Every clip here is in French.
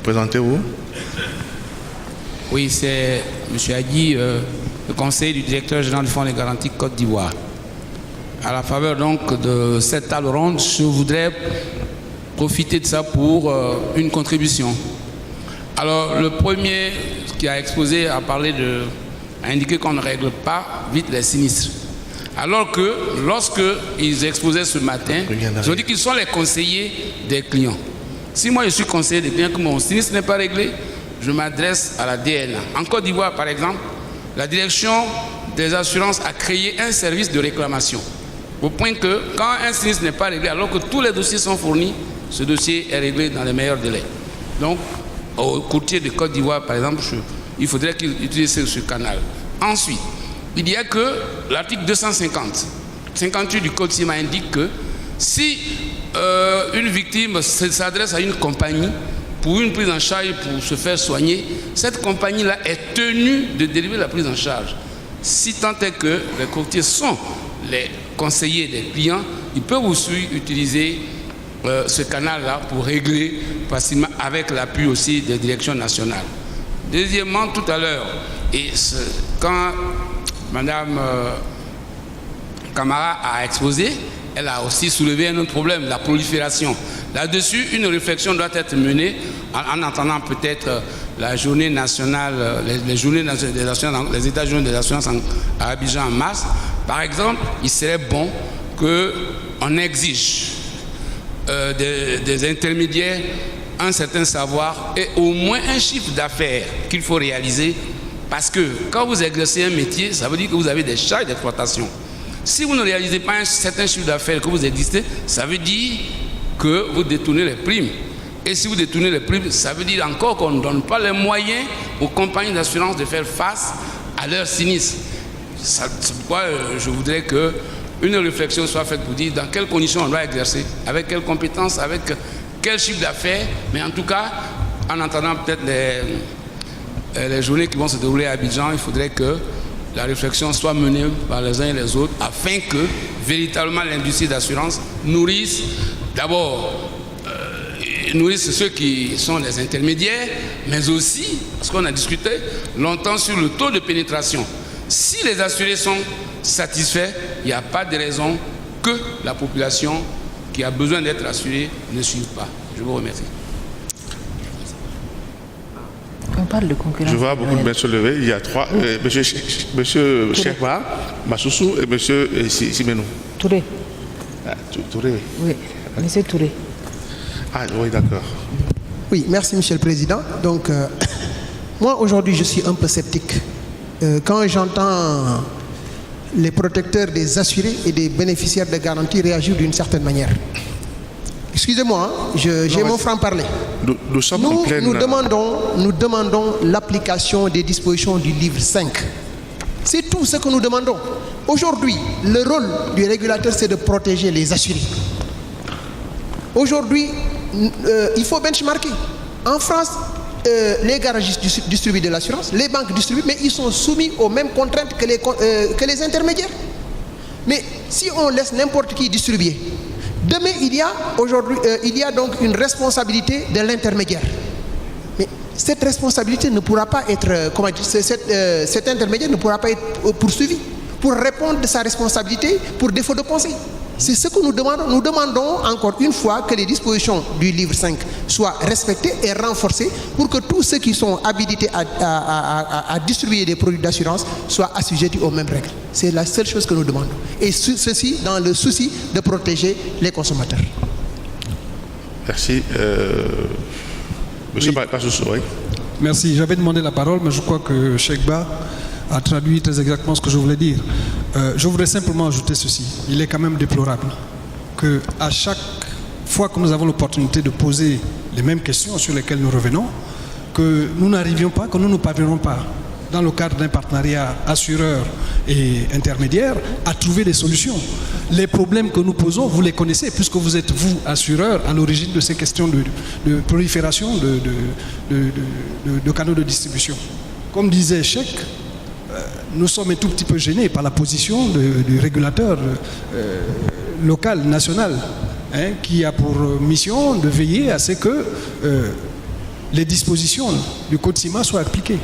Présentez-vous. Oui, c'est M. Adi, le conseiller du directeur général du Fonds des garanties Côte d'Ivoire. À la faveur donc de cette table ronde, je voudrais profiter de ça pour une contribution. Alors, le premier qui a exposé a indiqué qu'on ne règle pas vite les sinistres. Alors que, lorsqu'ils exposaient ce matin, ils ont dit qu'ils sont les conseillers des clients. Si moi je suis conseiller des clients, que mon sinistre n'est pas réglé, je m'adresse à la DNA. En Côte d'Ivoire, par exemple, la direction des assurances a créé un service de réclamation. Au point que, quand un sinistre n'est pas réglé, alors que tous les dossiers sont fournis, ce dossier est réglé dans les meilleurs délais. Donc, au courtier de Côte d'Ivoire, par exemple, il faudrait qu'il utilise ce canal. Ensuite, il y a que l'article 258 du Code civil indique que si une victime s'adresse à une compagnie pour une prise en charge pour se faire soigner, cette compagnie-là est tenue de délivrer la prise en charge. Si tant est que les courtiers sont les conseillers des clients, ils peuvent aussi utiliser ce canal-là pour régler facilement avec l'appui aussi des directions nationales. Deuxièmement, tout à l'heure, et quand Madame Camara a exposé, elle a aussi soulevé un autre problème, la prolifération. Là-dessus, une réflexion doit être menée en attendant peut-être la journée nationale, les journées des assurances, les états généraux des assurances à Abidjan en mars. Par exemple, il serait bon qu'on exige des intermédiaires un certain savoir et au moins un chiffre d'affaires qu'il faut réaliser, parce que quand vous exercez un métier, ça veut dire que vous avez des charges d'exploitation. Si vous ne réalisez pas un certain chiffre d'affaires que vous existez, ça veut dire que vous détournez les primes. Et si vous détournez les primes, ça veut dire encore qu'on ne donne pas les moyens aux compagnies d'assurance de faire face à leurs sinistres. C'est pourquoi je voudrais qu'une réflexion soit faite pour dire dans quelles conditions on doit exercer, avec quelles compétences, avec quel chiffre d'affaires, mais en tout cas, en attendant peut-être les journées qui vont se dérouler à Abidjan, il faudrait que la réflexion soit menée par les uns et les autres afin que véritablement l'industrie d'assurance nourrisse d'abord ceux qui sont les intermédiaires, mais aussi, parce qu'on a discuté longtemps sur le taux de pénétration. Si les assurés sont satisfaits, il n'y a pas de raison que la population qui a besoin d'être assurée ne suive pas. Je vous remercie. On parle de concurrence. Je vois beaucoup de mains se lever. Il y a trois. Monsieur Chekba, Massoussou et monsieur Simenou. Touré. Ah, Touré. Oui, monsieur Touré. Ah oui, d'accord. Oui, merci Monsieur le Président. Donc, moi aujourd'hui je suis un peu sceptique. Quand j'entends les protecteurs des assurés et des bénéficiaires de garantie réagir d'une certaine manière. Excusez-moi, j'ai mon franc-parler. Nous demandons l'application des dispositions du livre 5. C'est tout ce que nous demandons. Aujourd'hui, le rôle du régulateur, c'est de protéger les assurés. Aujourd'hui, il faut benchmarker. En France, les garagistes distribuent de l'assurance, les banques distribuent, mais ils sont soumis aux mêmes contraintes que les intermédiaires. Mais si on laisse n'importe qui distribuer, demain, il y a donc une responsabilité de l'intermédiaire. Mais cette responsabilité ne pourra pas être, cet intermédiaire ne pourra pas être poursuivi pour répondre de sa responsabilité pour défaut de conseil. C'est ce que nous demandons. Nous demandons encore une fois que les dispositions du livre 5 soient respectées et renforcées pour que tous ceux qui sont habilités à distribuer des produits d'assurance soient assujettis aux mêmes règles. C'est la seule chose que nous demandons. Et ceci dans le souci de protéger les consommateurs. Merci. Monsieur Passousou, oui. Merci. J'avais demandé la parole, mais je crois que Chekba a traduit très exactement ce que je voulais dire. Je voudrais simplement ajouter ceci. Il est quand même déplorable qu'à chaque fois que nous avons l'opportunité de poser les mêmes questions sur lesquelles nous revenons, que nous n'arrivions pas, que nous ne parviendrons pas, dans le cadre d'un partenariat assureur et intermédiaire, à trouver des solutions. Les problèmes que nous posons, vous les connaissez, puisque vous êtes, vous, assureur, à l'origine de ces questions de prolifération de canaux de distribution. Comme disait Cheikh, nous sommes un tout petit peu gênés par la position du régulateur local, national, qui a pour mission de veiller à ce que les dispositions du Code CIMA soient appliquées.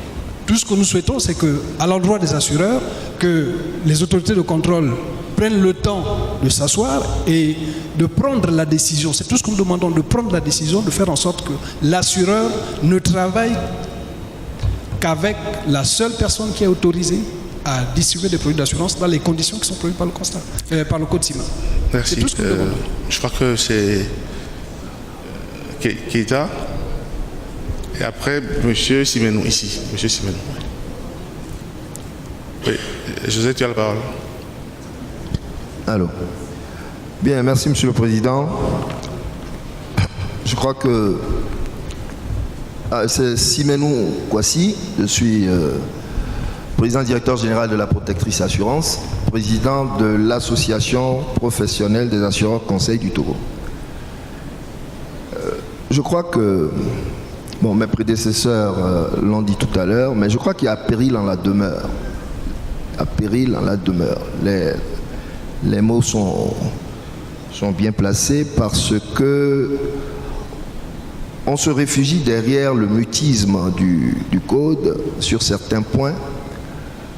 Tout ce que nous souhaitons, c'est qu'à l'endroit des assureurs, que les autorités de contrôle prennent le temps de s'asseoir et de prendre la décision. C'est tout ce que nous demandons, de prendre la décision, de faire en sorte que l'assureur ne travaille qu'avec la seule personne qui est autorisée à distribuer des produits d'assurance dans les conditions qui sont prévues par le Code CIMA. Merci. C'est tout ce que nous demandons. Je crois que c'est Keita. Et après, M. Simenou, ici. M. Simenou. Oui. José, tu as la parole. Allô. Bien, merci Monsieur le Président. Je crois que c'est Simenou Kwasi, je suis président directeur général de la Protectrice Assurance, président de l'Association professionnelle des assureurs conseils du Togo. Je crois que, bon, mes prédécesseurs l'ont dit tout à l'heure, mais je crois qu'il y a péril en la demeure. À péril en la demeure. Les mots sont bien placés parce que on se réfugie derrière le mutisme du Code sur certains points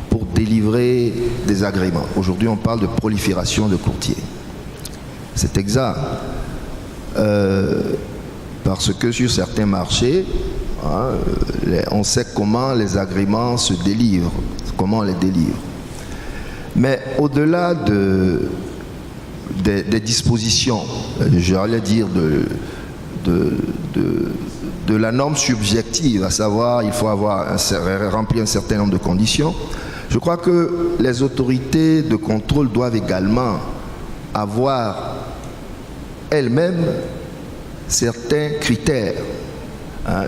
pour délivrer des agréments. Aujourd'hui, on parle de prolifération de courtiers. C'est exact. Parce que sur certains marchés, on sait comment les agréments se délivrent, comment on les délivre. Mais au-delà des dispositions, j'allais dire de la norme subjective, à savoir il faut remplir un certain nombre de conditions, je crois que les autorités de contrôle doivent également avoir elles-mêmes certains critères.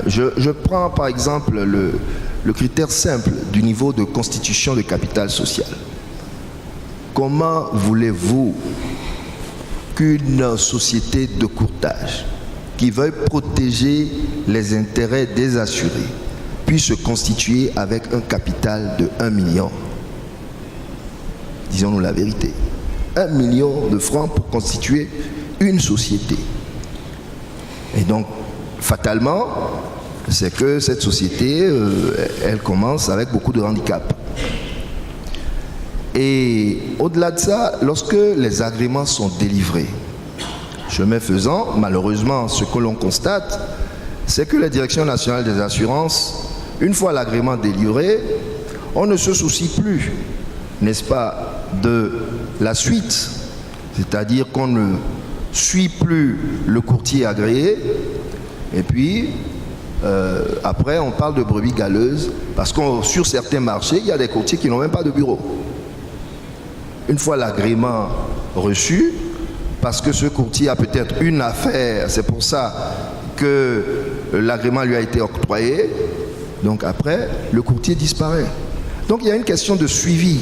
Je prends par exemple le critère simple du niveau de constitution de capital social. Comment voulez-vous qu'une société de courtage qui veuille protéger les intérêts des assurés puisse se constituer avec un capital de 1 million? Disons-nous la vérité. 1 million de francs pour constituer une société. Et donc, fatalement, c'est que cette société, elle commence avec beaucoup de handicaps. Et au-delà de ça, lorsque les agréments sont délivrés, chemin faisant, malheureusement, ce que l'on constate, c'est que la Direction nationale des assurances, une fois l'agrément délivré, on ne se soucie plus, n'est-ce pas, de la suite. C'est-à-dire qu'on ne suit plus le courtier agréé, et puis après on parle de brebis galeuses, parce que sur certains marchés, il y a des courtiers qui n'ont même pas de bureau. Une fois l'agrément reçu, parce que ce courtier a peut-être une affaire, c'est pour ça que l'agrément lui a été octroyé, donc après, le courtier disparaît. Donc il y a une question de suivi,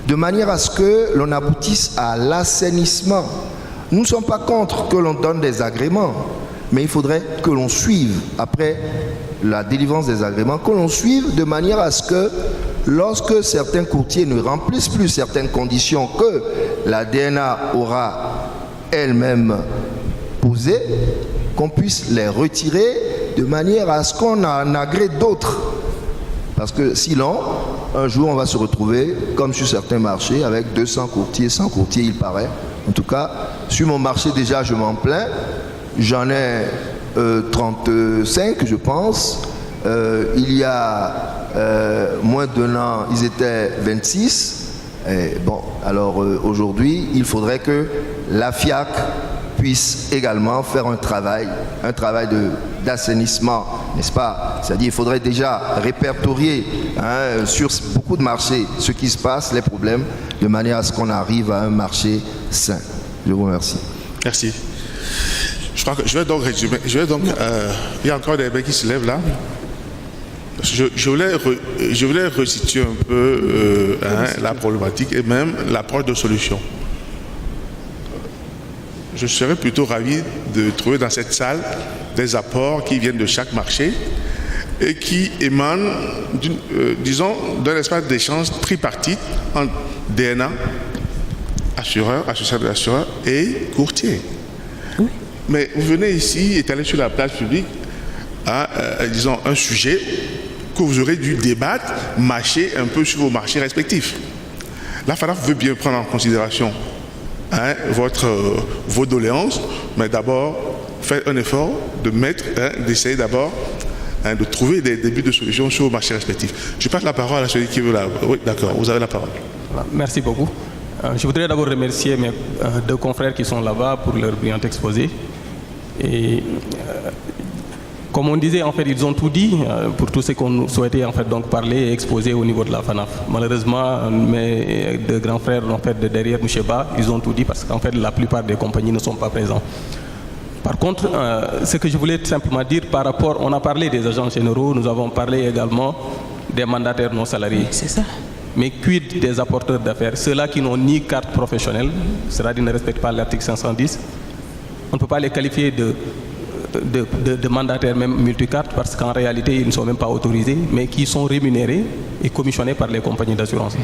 de manière à ce que l'on aboutisse à l'assainissement. Nous ne sommes pas contre que l'on donne des agréments, mais il faudrait que l'on suive, après la délivrance des agréments, que l'on suive de manière à ce que lorsque certains courtiers ne remplissent plus certaines conditions que la DNA aura elle-même posées, qu'on puisse les retirer de manière à ce qu'on en agrée d'autres. Parce que sinon, un jour on va se retrouver, comme sur certains marchés, avec 200 courtiers, 100 courtiers il paraît. En tout cas, sur mon marché déjà je m'en plains, j'en ai 35 je pense. Il y a moins d'un an, ils étaient 26. Et bon, alors aujourd'hui, il faudrait que la FIAC puisse également faire un travail d'assainissement, n'est-ce pas? C'est-à-dire qu'il faudrait déjà répertorier sur beaucoup de marchés ce qui se passe, les problèmes, de manière à ce qu'on arrive à un marché sain. Je vous remercie. Merci. Je crois que je vais donc résumer. Il y a encore des mains qui se lèvent là. Je voulais resituer un peu la problématique et même l'approche de solution. Je serais plutôt ravi de trouver dans cette salle des apports qui viennent de chaque marché et qui émanent, disons, d'un espace d'échange tripartite entre DNA, assureur, association d'assureurs et courtier. Oui. Mais vous venez ici étaler sur la place publique disons, un sujet que vous aurez dû débattre, mâcher un peu sur vos marchés respectifs. La FANAF veut bien prendre en considération vos doléances, mais d'abord, faites un effort de d'essayer d'abord de trouver des débuts de solutions sur vos marchés respectifs. Je passe la parole à celui qui veut la... Oui, d'accord, vous avez la parole. Merci beaucoup. Je voudrais d'abord remercier mes deux confrères qui sont là-bas pour leur brillant exposé. Et comme on disait, en fait, ils ont tout dit pour tout ce qu'on souhaitait en fait, donc, parler et exposer au niveau de la FANAF. Malheureusement, mes deux grands frères en fait, de derrière Moucheba, ils ont tout dit parce qu'en fait, la plupart des compagnies ne sont pas présentes. Par contre, ce que je voulais simplement dire par rapport, on a parlé des agents généraux, nous avons parlé également des mandataires non salariés. C'est ça. Mais quid des apporteurs d'affaires, ceux-là qui n'ont ni carte professionnelle, c'est-à-dire ne respectent pas l'article 510, on ne peut pas les qualifier de mandataires même multicartes parce qu'en réalité, ils ne sont même pas autorisés, mais qui sont rémunérés et commissionnés par les compagnies d'assurance.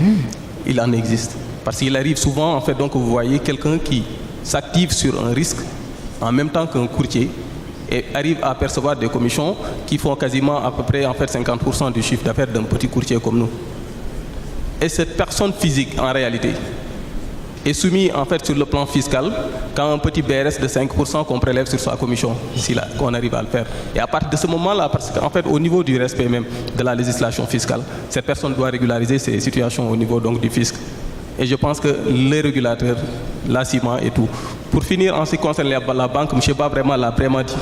Il en existe. Parce qu'il arrive souvent, en fait, donc vous voyez quelqu'un qui s'active sur un risque en même temps qu'un courtier et arrive à percevoir des commissions qui font quasiment à peu près en fait, 50% du chiffre d'affaires d'un petit courtier comme nous. Et cette personne physique, en réalité, est soumise en fait, sur le plan fiscal quand un petit BRS de 5% qu'on prélève sur sa commission, qu'on arrive à le faire. Et à partir de ce moment-là, parce qu'en fait, au niveau du respect même de la législation fiscale, cette personne doit régulariser ses situations au niveau donc, du fisc. Et je pense que les régulateurs, la CIMA et tout. Pour finir, en ce qui concerne la banque, M. Ba vraiment l'a vraiment dit.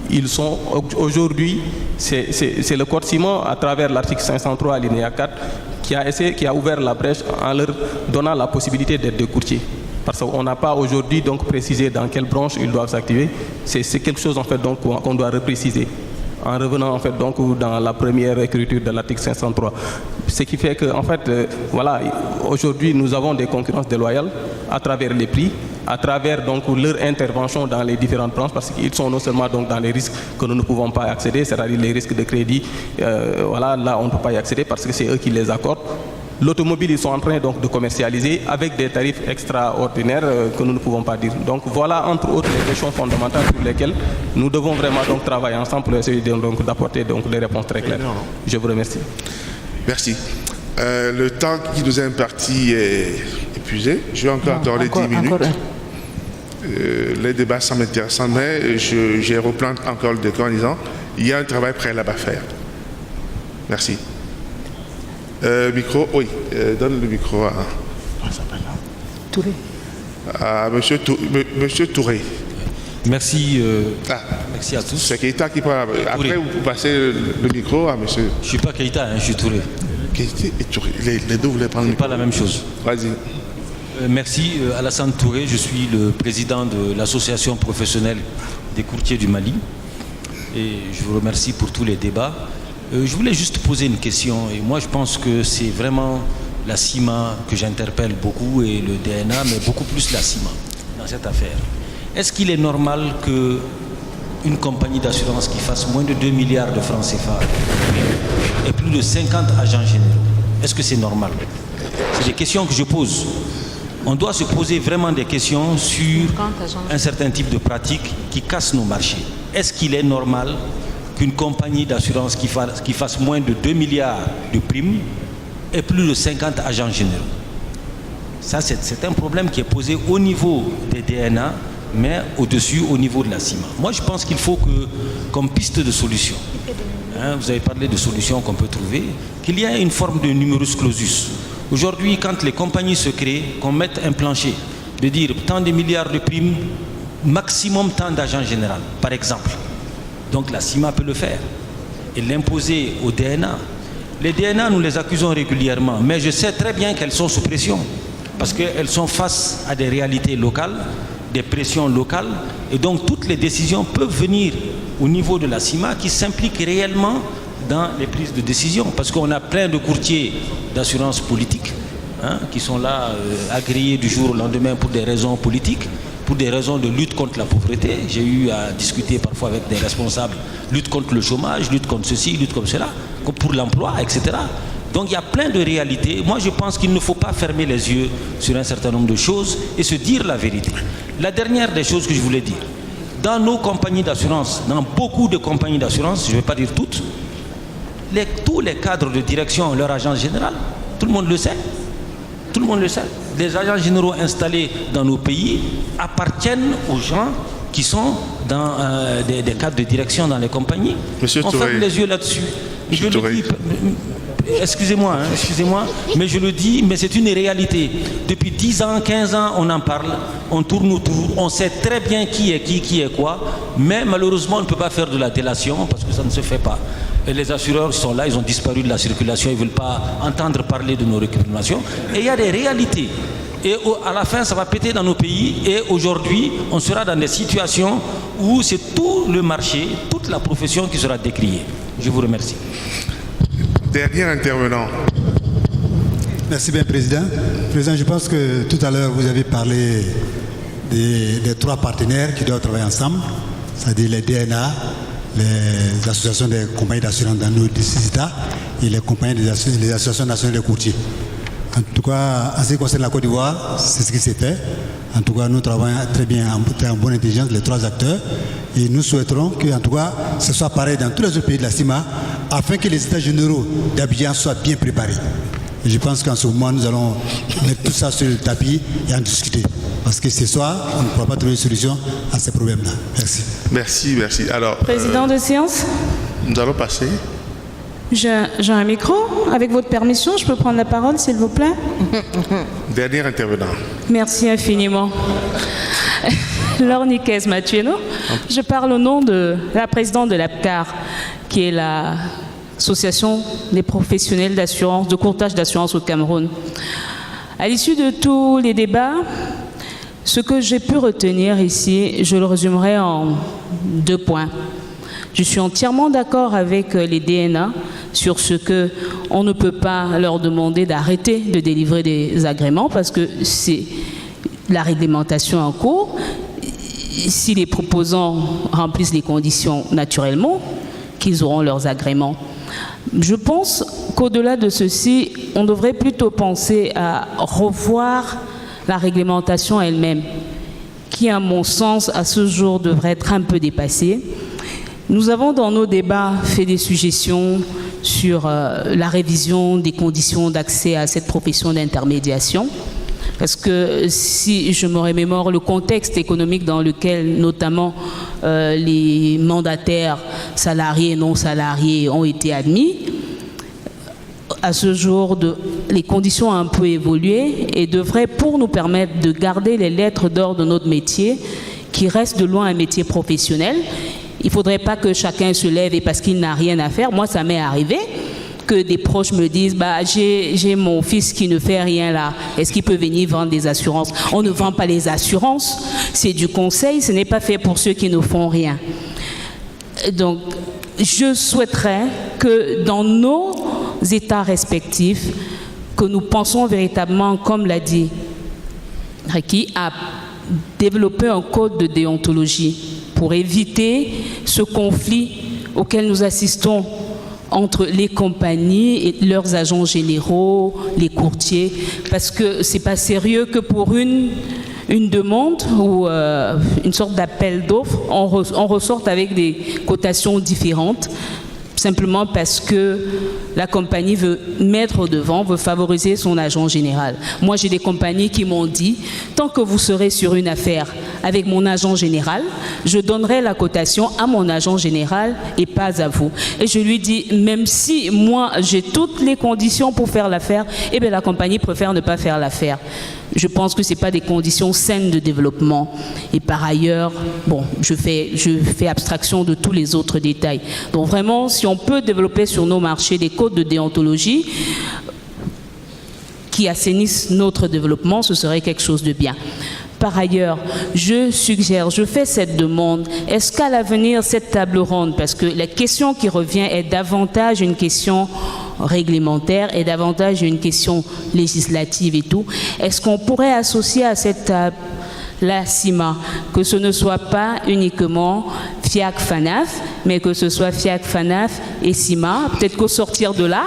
Ils sont aujourd'hui, c'est le code CIMA à travers l'article 503 alinéa 4 qui a ouvert la brèche en leur donnant la possibilité d'être des courtiers. Parce qu'on n'a pas aujourd'hui donc précisé dans quelle branche ils doivent s'activer. C'est quelque chose en fait donc qu'on doit repréciser en revenant en fait donc dans la première écriture de l'article 503. Ce qui fait que en fait voilà, aujourd'hui nous avons des concurrences déloyales à travers les prix, à travers donc leur intervention dans les différentes branches parce qu'ils sont non seulement donc dans les risques que nous ne pouvons pas accéder, c'est-à-dire les risques de crédit, voilà, là on ne peut pas y accéder parce que c'est eux qui les accordent. L'automobile, ils sont en train donc de commercialiser avec des tarifs extraordinaires que nous ne pouvons pas dire. Donc voilà entre autres les questions fondamentales sur lesquelles nous devons vraiment donc travailler ensemble pour essayer donc d'apporter donc des réponses très claires. Je vous remercie. Merci. Le temps qui nous est imparti est épuisé. Je vais encore accorder 10 minutes. Les débats sont intéressants, mais je replante encore le décor en disant il y a un travail préalable à faire. Merci. Micro, oui, donne le micro à Touré. À Monsieur Touré. Merci, merci à tous. C'est Keïta qui parle. Après, vous passez le micro à Monsieur. Je ne suis pas Keïta, je suis Touré. Keïta et Touré. Les deux voulaient prendre le micro. C'est pas la même chose. Vas-y. Merci, Alassane Touré. Je suis le président de l'association professionnelle des courtiers du Mali. Et je vous remercie pour tous les débats. Je voulais juste poser une question. Et moi, je pense que c'est vraiment la CIMA que j'interpelle beaucoup et le DNA, mais beaucoup plus la CIMA dans cette affaire. Est-ce qu'il est normal qu'une compagnie d'assurance qui fasse moins de 2 milliards de francs CFA ait plus de 50 agents généraux? Est-ce que c'est normal? C'est des questions que je pose. On doit se poser vraiment des questions sur un certain type de pratiques qui cassent nos marchés. Est-ce qu'il est normal qu'une compagnie d'assurance qui fasse moins de 2 milliards de primes ait plus de 50 agents généraux? Ça, c'est un problème qui est posé au niveau des DNA, mais au-dessus, au niveau de la CIMA. Moi, je pense qu'il faut que, comme piste de solution, vous avez parlé de solutions qu'on peut trouver, qu'il y ait une forme de numerus clausus. Aujourd'hui, quand les compagnies se créent, qu'on mette un plancher, de dire tant de milliards de primes, maximum tant d'agents généraux, par exemple. Donc la CIMA peut le faire et l'imposer au DNA. Les DNA, nous les accusons régulièrement, mais je sais très bien qu'elles sont sous pression parce qu'elles sont face à des réalités locales, des pressions locales, et donc toutes les décisions peuvent venir au niveau de la CIMA qui s'impliquent réellement dans les prises de décision, parce qu'on a plein de courtiers d'assurance politique qui sont là agréés du jour au lendemain pour des raisons politiques, pour des raisons de lutte contre la pauvreté. J'ai eu à discuter parfois avec des responsables, lutte contre le chômage, lutte contre ceci, lutte contre cela, pour l'emploi, etc. Donc il y a plein de réalités. Moi je pense qu'il ne faut pas fermer les yeux sur un certain nombre de choses et se dire la vérité. La dernière des choses que je voulais dire, dans nos compagnies d'assurance, dans beaucoup de compagnies d'assurance, je ne vais pas dire toutes, tous les cadres de direction ont leur agence générale. Tout le monde le sait. Tout le monde le sait. Les agents généraux installés dans nos pays appartiennent aux gens qui sont dans des cadres de direction dans les compagnies. Monsieur on ferme les yeux là-dessus. Je le dis, excusez-moi, mais je le dis, mais c'est une réalité. Depuis 10 ans, 15 ans, on en parle, on tourne autour, on sait très bien qui est quoi, mais malheureusement, on ne peut pas faire de la délation parce que ça ne se fait pas. Et les assureurs sont là, ils ont disparu de la circulation, ils ne veulent pas entendre parler de nos récriminations. Et il y a des réalités. Et à la fin, ça va péter dans nos pays. Et aujourd'hui, on sera dans des situations où c'est tout le marché, toute la profession qui sera décriée. Je vous remercie. Dernier intervenant. Merci bien, Président. Président, je pense que tout à l'heure, vous avez parlé des 3 partenaires qui doivent travailler ensemble, c'est-à-dire les DNA, les associations des compagnies d'assurance dans nos 10 États et les associations nationales de courtiers. En tout cas, en ce qui concerne la Côte d'Ivoire, c'est ce qui s'est fait. En tout cas, nous travaillons très bien, en bonne intelligence, les 3 acteurs. Et nous souhaiterons que, en tout cas, ce soit pareil dans tous les autres pays de la CIMA, afin que les États généraux d'Abidjan soient bien préparés. Et je pense qu'en ce moment, nous allons mettre tout ça sur le tapis et en discuter. Parce que ce soir, on ne pourra pas trouver une solution à ces problèmes-là. Merci. Merci. Alors, Président de séance. Nous allons passer. J'ai un micro. Avec votre permission, je peux prendre la parole, s'il vous plaît? Dernier intervenant. Merci infiniment. Laure Nicaise Matueno. Je parle au nom de la présidente de l'APCAR, qui est l'association des professionnels d'assurance, de courtage d'assurance au Cameroun. À l'issue de tous les débats, ce que j'ai pu retenir ici, je le résumerai en 2 points. Je suis entièrement d'accord avec les DNA sur ce qu'on ne peut pas leur demander d'arrêter de délivrer des agréments parce que c'est la réglementation en cours. Si les proposants remplissent les conditions naturellement, qu'ils auront leurs agréments. Je pense qu'au-delà de ceci, on devrait plutôt penser à revoir la réglementation elle-même, qui, à mon sens, à ce jour, devrait être un peu dépassée. Nous avons dans nos débats fait des suggestions sur la révision des conditions d'accès à cette profession d'intermédiation. Parce que si je me remémore le contexte économique dans lequel notamment les mandataires salariés et non salariés ont été admis, à ce jour, les conditions ont un peu évolué et devraient, pour nous permettre de garder les lettres d'or de notre métier, qui reste de loin un métier professionnel, il ne faudrait pas que chacun se lève et parce qu'il n'a rien à faire. Moi, ça m'est arrivé que des proches me disent j'ai mon fils qui ne fait rien là, est-ce qu'il peut venir vendre des assurances? On ne vend pas les assurances, c'est du conseil, ce n'est pas fait pour ceux qui ne font rien. Donc, je souhaiterais que dans nos États respectifs, que nous pensons véritablement, comme l'a dit Ricky, à développer un code de déontologie pour éviter ce conflit auquel nous assistons entre les compagnies et leurs agents généraux, les courtiers, parce que c'est pas sérieux que pour une demande ou une sorte d'appel d'offres, on ressorte avec des cotations différentes, simplement parce que la compagnie veut mettre au devant, veut favoriser son agent général. Moi, j'ai des compagnies qui m'ont dit, tant que vous serez sur une affaire avec mon agent général, je donnerai la cotation à mon agent général et pas à vous. Et je lui dis, même si moi, j'ai toutes les conditions pour faire l'affaire, eh bien la compagnie préfère ne pas faire l'affaire. Je pense que ce n'est pas des conditions saines de développement. Et par ailleurs, bon, je fais abstraction de tous les autres détails. Donc vraiment, si on peut développer sur nos marchés des codes de déontologie qui assainissent notre développement, ce serait quelque chose de bien. Par ailleurs, je fais cette demande, est-ce qu'à l'avenir, cette table ronde, parce que la question qui revient est davantage une question réglementaire et davantage une question législative et tout, est-ce qu'on pourrait associer à cette table la CIMA, que ce ne soit pas uniquement FIAC-FANAF, mais que ce soit FIAC-FANAF et CIMA, peut-être qu'au sortir de là,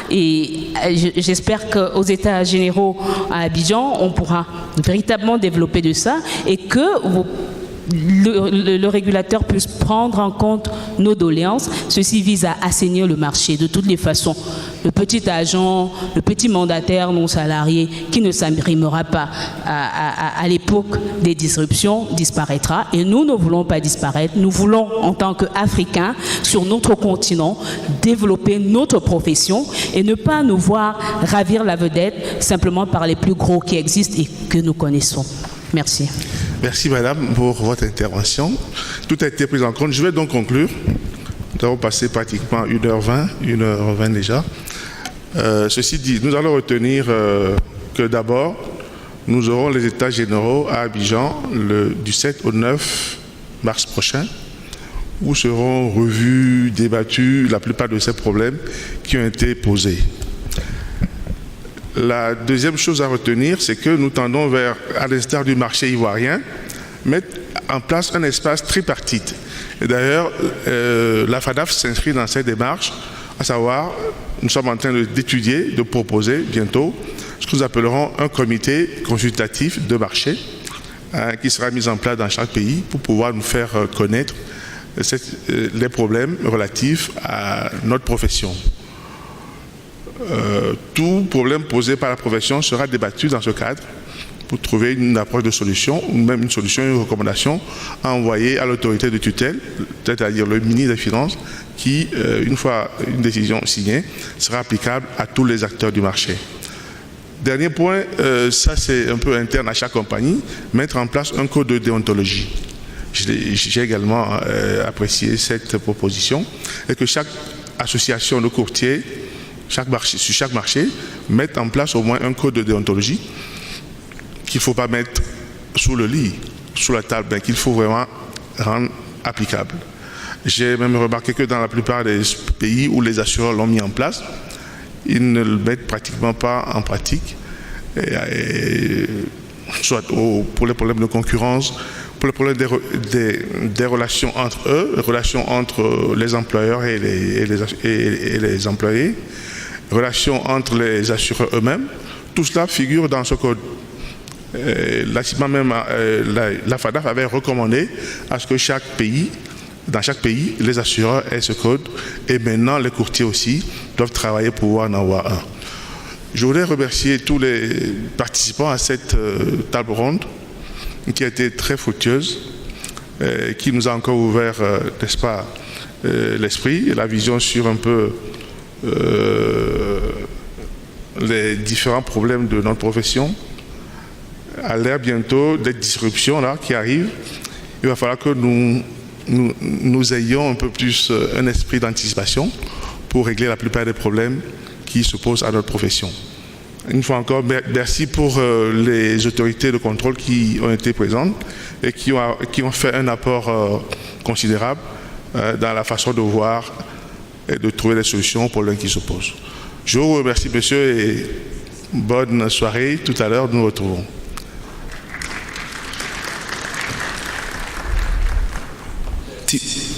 et j'espère qu'aux États généraux à Abidjan, on pourra véritablement développer de ça, et que le régulateur puisse prendre en compte nos doléances. Ceci vise à assainir le marché. De toutes les façons, le petit agent, le petit mandataire non salarié qui ne s'arrimera pas à l'époque des disruptions disparaîtra. Et nous ne voulons pas disparaître. Nous voulons, en tant qu'Africains, sur notre continent, développer notre profession et ne pas nous voir ravir la vedette simplement par les plus gros qui existent et que nous connaissons. Merci. Merci Madame pour votre intervention. Tout a été pris en compte. Je vais donc conclure. Nous avons passé pratiquement 1h20 déjà. Ceci dit, nous allons retenir que d'abord, nous aurons les états généraux à Abidjan du 7 au 9 mars prochain, où seront revus, débattus la plupart de ces problèmes qui ont été posés. La deuxième chose à retenir, c'est que nous tendons vers, à l'instar du marché ivoirien, mettre en place un espace tripartite. Et d'ailleurs, la FADAF s'inscrit dans cette démarche, à savoir, nous sommes en train d'étudier, de proposer bientôt ce que nous appellerons un comité consultatif de marché qui sera mis en place dans chaque pays pour pouvoir nous faire connaître les problèmes relatifs à notre profession. Tout problème posé par la profession sera débattu dans ce cadre pour trouver une approche de solution, ou même une solution, une recommandation à envoyer à l'autorité de tutelle, c'est-à-dire le ministre des Finances, qui, une fois une décision signée, sera applicable à tous les acteurs du marché. Dernier point, ça c'est un peu interne à chaque compagnie, mettre en place un code de déontologie. J'ai également apprécié cette proposition, et que chaque association de courtiers, sur chaque marché, mette en place au moins un code de déontologie qu'il ne faut pas mettre sous le lit, sous la table, mais qu'il faut vraiment rendre applicable. J'ai même remarqué que dans la plupart des pays où les assureurs l'ont mis en place, ils ne le mettent pratiquement pas en pratique, soit pour les problèmes de concurrence, pour les problèmes des relations entre eux, les relations entre les employeurs et les employés, relations entre les assureurs eux-mêmes. Tout cela figure dans ce code. La FADAF avait recommandé à ce que dans chaque pays, les assureurs aient ce code, et maintenant les courtiers aussi doivent travailler pour pouvoir en avoir un. Je voudrais remercier tous les participants à cette table ronde qui a été très fructueuse, qui nous a encore ouvert, n'est-ce pas, l'esprit et la vision sur un peu les différents problèmes de notre profession. À l'ère bientôt des disruptions là, qui arrivent, il va falloir que nous ayons un peu plus un esprit d'anticipation pour régler la plupart des problèmes qui se posent à notre profession. Une fois encore, merci pour les autorités de contrôle qui ont été présentes et qui ont fait un apport considérable dans la façon de voir et de trouver des solutions aux problèmes qui se posent. Je vous remercie, monsieur, et bonne soirée. Tout à l'heure, nous nous retrouvons. Merci.